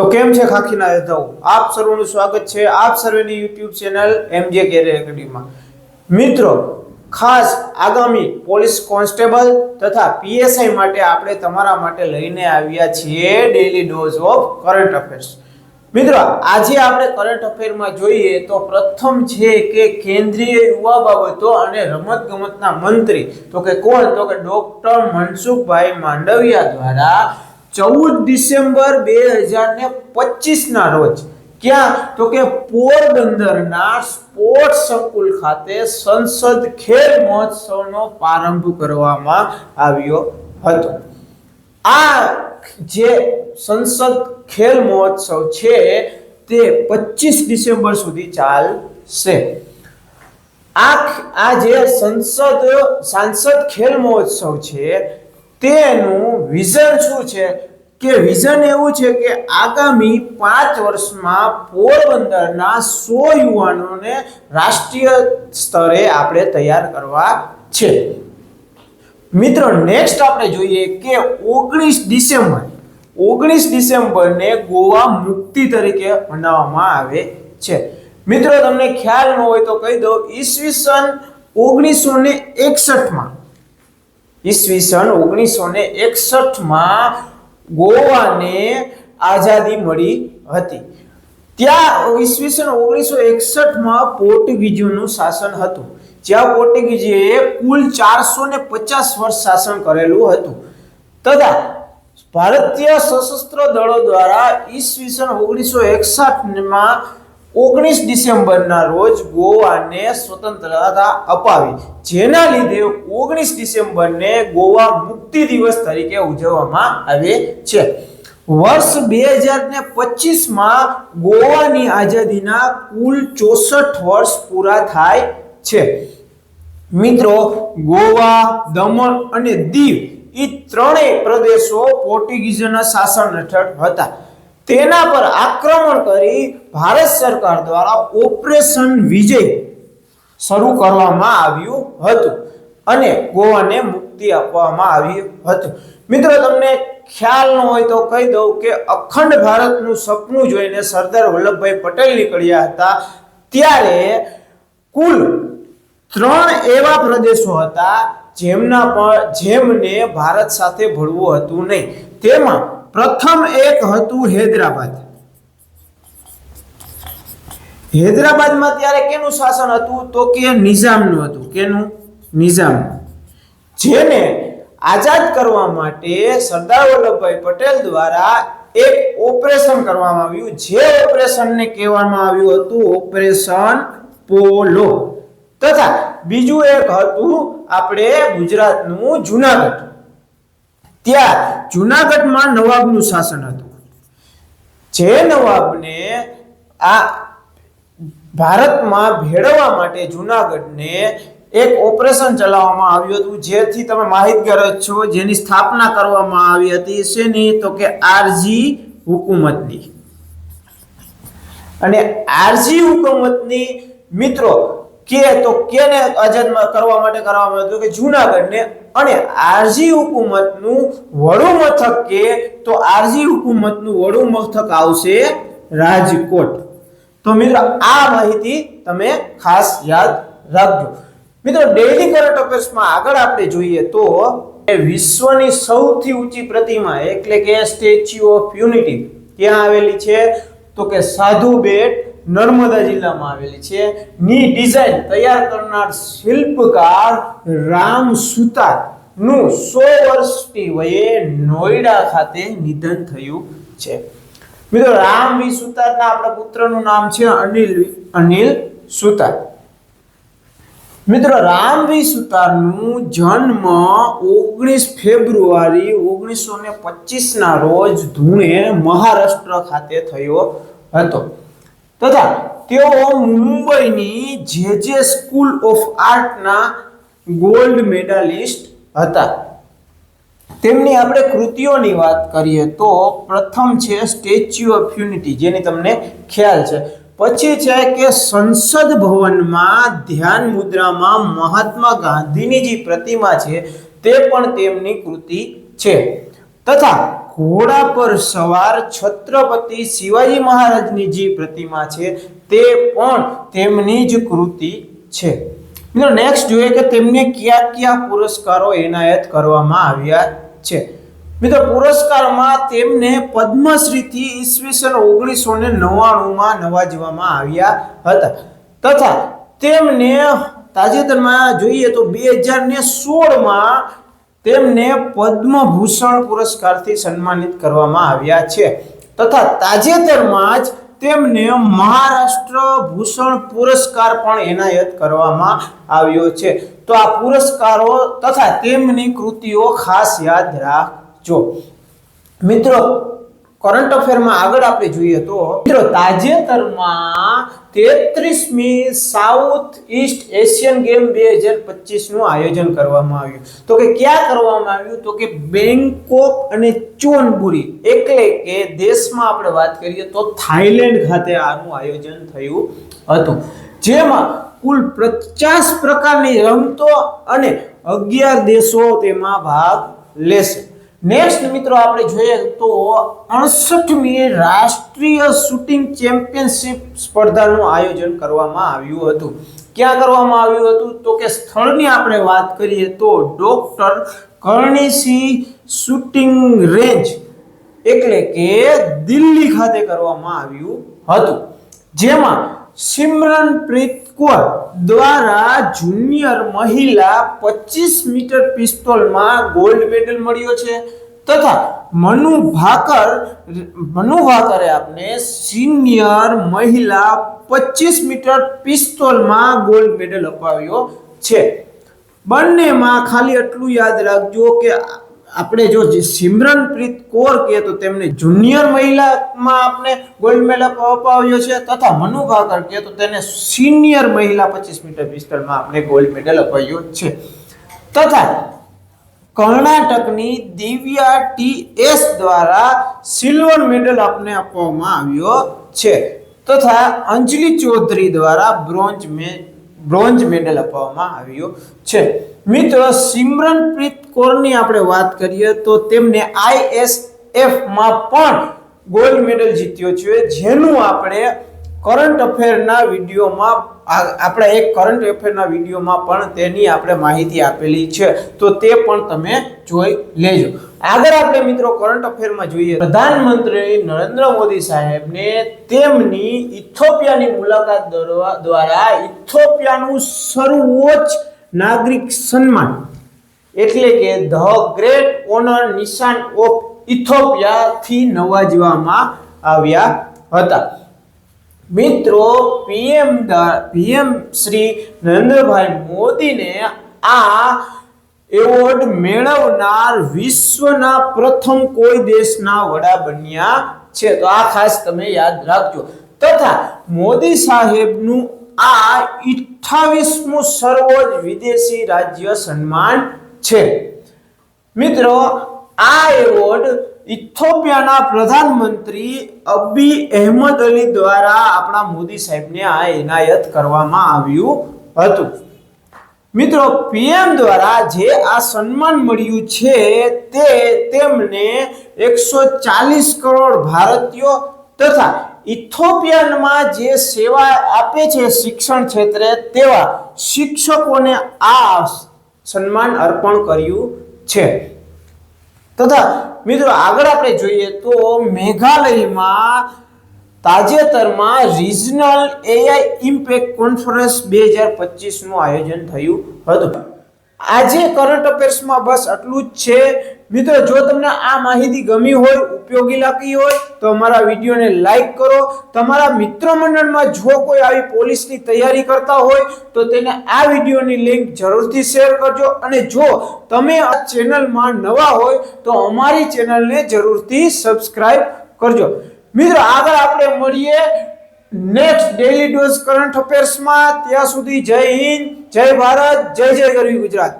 તો કેમ છે ખાખીના યોદ્ધાઓ, આપ સર્વનું સ્વાગત છે આપ સર્વેની યુટ્યુબ ચેનલ એમજે કેરિયર એકેડમીમાં। મિત્રો, ખાસ આગામી પોલીસ કોન્સ્ટેબલ તથા પીએસઆઈ માટે આપણે તમારા માટે લઈને આવ્યા છીએ daily dose of current affairs. મિત્રો, આજે આપણે કરંટ અફેરમાં જોઈએ તો પ્રથમ છે કે કેન્દ્રીય યુવા બાબતો અને રમતગમતના મંત્રી તો કે કોણ, તો કે ડોક્ટર મનસુખભાઈ માંડવિયા દ્વારા 14 ડિસેમ્બર 2025 ના રોજ ક્યાં, તો કે પોરબંદરના સ્પોર્ટ્સ સંકુલ ખાતે સંસદ ખેલ મહોત્સવનો પ્રારંભ કરવામાં આવ્યો હતો। આ જે સંસદ ખેલ મહોત્સવ છે તે 25 ડિસેમ્બર સુધી ચાલશે। આ જે સાંસદ ખેલ મહોત્સવ છે તેનું વિઝન શું છે કે વિઝન એવું છે કે આગામી 5 વર્ષમાં પોરબંદરના 100 યુવાનોને રાષ્ટ્રીય સ્તરે આપણે તૈયાર કરવા છે। મિત્રો, નેક્સ્ટ આપણે જોઈએ કે 19 ડિસેમ્બરને ગોવા મુક્તિ તરીકે મનાવવામાં આવે છે। મિત્રો, તમને ખ્યાલ ન હોય તો કહી દઉં, ઈસવીસન 1961 માં ગોવાને આઝાદી મળી હતી। ત્યાં ઈસવીસન 1961 માં પોર્ટુગીઝોનું શાસન હતું, જ્યાં પોર્ટુગીઝે કુલ 450 વર્ષ શાસન કરેલું હતું તથા ભારતીય સશસ્ત્ર દળો દ્વારા ઈસવીસન 1961 માં 19 ડિસેમ્બરના રોજ ગોવાને સ્વતંત્રતા અપાવી, જેના લીધે 19 ડિસેમ્બરને ગોવા મુક્તિ દિવસ તરીકે ઉજવવામાં આવે છે। વર્ષ 2025 માં ગોવાની આઝાદીના કુલ 64 વર્ષ પૂરા થાય છે। મિત્રો, ગોવા, દમણ અને દીવ એ ત્રણેય પ્રદેશો પોર્ટુગીઝોના શાસન હેઠળ હતા। તેના પર આક્રમણ કરી ભારત સરકાર દ્વારા ઓપરેશન વિજય શરૂ કરવામાં આવ્યું હતું અને ગોવાને મુક્તિ આપવામાં આવ્યું હતું। મિત્રો, તમને ખ્યાલ ન હોય તો કહી દઉં કે અખંડ ભારતનું સપનું જોઈને સરદાર વલ્લભભાઈ પટેલ નીકળ્યા હતા, ત્યારે કુલ 3 એવા પ્રદેશો હતા જેમને ભારત સાથે ભળવું હતું નહીં। તેમાં પ્રથમ એક હતું હૈદરાબાદમાં ત્યારે કેનું શાસન હતું, તો કે નિઝામનું હતું। કેનું? નિઝામનું। જેને આઝાદ કરવા માટે સરદાર વલ્લભભાઈ પટેલ દ્વારા એક ઓપરેશન કરવામાં આવ્યું, જે ઓપરેશનને કહેવામાં આવ્યું હતું ઓપરેશન પોલો। તથા બીજું એક હતું આપણે ગુજરાતનું જૂનાગઢ। ત્યાં જૂનાગઢમાં નવાબનું શાસન હતું, જે નવાબને આ ભારતમાં ભેળવવા માટે જૂનાગઢને એક ઓપરેશન ચલાવવામાં આવ્યું હતું, જેથી તમે માહિતગાર છો, જેની સ્થાપના કરવામાં આવી હતી શેની, તો કે આરજી હુકુમતની। અને આરજી હુકુમતની મિત્રો કેને આઝાદ કરવા માટે કરવામાં આવ્યું કે જૂનાગઢને। અને આરજી હુકુમતનું વડુ મથક કે તો આરજી હુકુમતનું વડુ મથક આવશે રાજકોટ। તો મિત્રો, આ માહિતી તમે ખાસ યાદ રાખજો। મિત્રો, ડેઈલી કરંટ અફેર્સમાં આગળ આપણે જોઈએ તો વિશ્વની સૌથી ઊંચી પ્રતિમા એટલે કે સ્ટેચ્યુ ઓફ યુનિટી ક્યાં આવેલી છે, તો કે સાધુ બેટ નર્મદા જિલ્લામાં આવેલી છે। ની ડિઝાઇન તૈયાર કરનાર શિલ્પકાર રામ સુતાર નું 100 વર્ષની વયે નોઈડા ખાતે નિધન થયું છે। મિત્રો, રામ વી સુતારના આપણા પુત્રનું નામ છે અનિલ સુતાર। મિત્રો, રામવી સુતારનું જન્મ 19 ફેબ્રુઆરી 1925 ના રોજ ધુણે મહારાષ્ટ્ર ખાતે થયો હતો તથા તેઓ મુંબઈની જે સ્કૂલ ઓફ આર્ટના ગોલ્ડ મેડાલિસ્ટ હતા। તેમની આપણે કૃતિઓની વાત કરીએ તો પ્રથમ છે સ્ટેચ્યુ ઓફ યુનિટી, જેની તમને ખ્યાલ છે। પછી છે કે સંસદ ભવનમાં ધ્યાન મુદ્રામાં મહાત્મા ગાંધીની જે પ્રતિમા છે તે પણ તેમની કૃતિ છે। તથા ઘોડા પર સવાર છત્રપતિ શિવાજી મહારાજની જે પ્રતિમા છે તે પણ તેમની જ કૃતિ છે. મિત્રો નેક્સ્ટ જોઈએ કે તેમને કયા કયા પુરસ્કારો એનાયત કરવામાં આવ્યા છે. મિત્રો પુરસ્કારમાં તેમને પદ્મશ્રીથી ઈસવીસન 1999 માં નવાજવામાં આવ્યા હતા તથા તેમને તાજેતરમાં જોઈએ તો 2016 માં તેમને પદ્મભૂષણ પુરસ્કારથી સન્માનિત કરવામાં આવ્યા છે તથા તાજેતરમાં જ તેમને મહારાષ્ટ્ર ભૂષણ પુરસ્કાર પણ એનાયત કરવામાં આવ્યો છે. તો આ પુરસ્કારો તથા તેમની કૃતિઓ ખાસ યાદ રાખજો. મિત્રો કરંટ અફેરમાં આગળ આપણે જોઈએ તો મિત્રો તાજેતરમાં 33મી સાઉથ ઈસ્ટ એશિયન ગેમ 2025 નું આયોજન કરવામાં આવ્યું. તો કે ક્યાં કરવામાં આવ્યું? તો કે બેંકોક અને ચોનબુરી એટલે કે દેશમાં આપણે વાત કરીએ તો થાઈલેન્ડ ખાતે આનું આયોજન થયું હતું, જેમાં કુલ 50 પ્રકારની રમતો અને 11 દેશો તેમાં ભાગ લેશે. નેક્સ્ટ મિત્રો આપણે જોઈએ તો 68મી રાષ્ટ્રીય શૂટિંગ ચેમ્પિયનશિપ સ્પર્ધાનું આયોજન કરવામાં આવ્યું હતું. ક્યાં કરવામાં આવ્યું હતું? તો કે સ્થળની આપણે વાત કરીએ તો ડોક્ટર કર્ણિસિંહ શૂટિંગ રેન્જ એટલે કે દિલ્હી ખાતે કરવામાં આવ્યું હતું, જેમાં સિમરનપ્રીત કૌર દ્વારા જુનિયર મહિલા 25 મીટર પિસ્તોલમાં ગોલ્ડ મેડલ મળ્યો છે તથા મનુ ભાકરે આપને સિનિયર મહિલા 25 મીટર પિસ્તોલમાં ગોલ્ડ મેડલ અપાવ્યો છે. બંનેમાં ખાલી એટલું યાદ રાખજો કે આપણે જો સિમરનપ્રીત કૌર કહે તો તેમને જુનિયર મહિલામાં આપણે ગોલ્ડ મેડલ અપાવ્યો છે તથા મનુ ભાકર કહે તો તેને સિનિયર મહિલા 25 મીટર પિસ્તોલમાં આપણે ગોલ્ડ મેડલ અપાવ્યો છે તથા કર્ણાટકની દિવ્યા ટી.એસ. દ્વારા સિલ્વર મેડલ આપને આપવામાં આવ્યો છે તથા અંજલિ ચૌધરી દ્વારા બ્રોન્ઝ મેડલ આપવામાં આવ્યો છે. મિત્રો સિમરનપ્રીત કૌરની આપણે વાત કરીએ તો તેમને ISF માં પણ ગોલ્ડ મેડલ જીત્યો છે, જેનું આપણે કરંટ અફેરના વિડીયોમાં પણ તેની આપણે માહિતી આપેલી છે, તો તે પણ તમે જોઈ લેજો. આગળ આપણે મિત્રો કરંટ અફેરમાં જોઈએ પ્રધાનમંત્રી નરેન્દ્ર મોદી સાહેબને તેમની ઇથોપિયાની મુલાકાત દ્વારા ઇથોપિયાનું સર્વોચ્ચ નાગરિક સન્માન એટલે કે ધ ગ્રેટ ઓનર નિશાન ઓફ ઇથોપિયા થી નવાજવામાં આવ્યા હતા. મિત્રો પીએમ શ્રી નરેન્દ્રભાઈ મોદીને આ એવોર્ડ મેળવનાર વિશ્વના પ્રથમ કોઈ દેશના વડા બન્યા છે, તો આ ખાસ તમે યાદ રાખજો. તથા મોદી સાહેબનું આ 28મું સર્વોચ્ચ વિદેશી રાજ્ય સન્માન છે. મિત્રો આ એવોર્ડ ઇથોપિયાના પ્રધાનમંત્રી અબી અહેમદ અલી દ્વારા આપણા મોદી સાહેબને આ એનાયત કરવામાં આવ્યું હતું. મિત્રો પીએમ દ્વારા જે આ સન્માન મળ્યું છે તે તેમને 140 કરોડ ભારતીયો તથા ઇથોપિયામાં જે સેવા આપે છે શિક્ષણ ક્ષેત્રે તેવા શિક્ષકોને આ સન્માન અર્પણ કર્યું છે. તથા મિત્રો આગળ આપણે જોઈએ તો મેઘાલયમાં તાજેતરમાં રિજનલ AI ઇમ્પેક્ટ કોન્ફરન્સ 2025 નું આયોજન થયું હતું. આજે કરંટ અફેર્સમાં બસ આટલું જ છે. મિત્રો જો તમને આ માહિતી ગમી હોય, ઉપયોગી લાગી હોય તો અમારા વિડીયોને લાઈક કરો. તમારા મિત્ર મંડળમાં જો કોઈ આવી પોલીસની તૈયારી કરતા હોય તો તેને આ વિડીયોની લિંક જરૂરથી શેર કરજો. અને જો તમે આ ચેનલમાં નવા હોય તો અમારી ચેનલને જરૂરથી સબસ્ક્રાઇબ કરજો. મિત્રો આગળ આપણે મળીએ નેક્સ્ટ ડેઈલી ડોઝ કરંટ અફેર્સમાં. ત્યાં સુધી જય હિન્દ, જય ભારત, જય જય ગરવી ગુજરાત.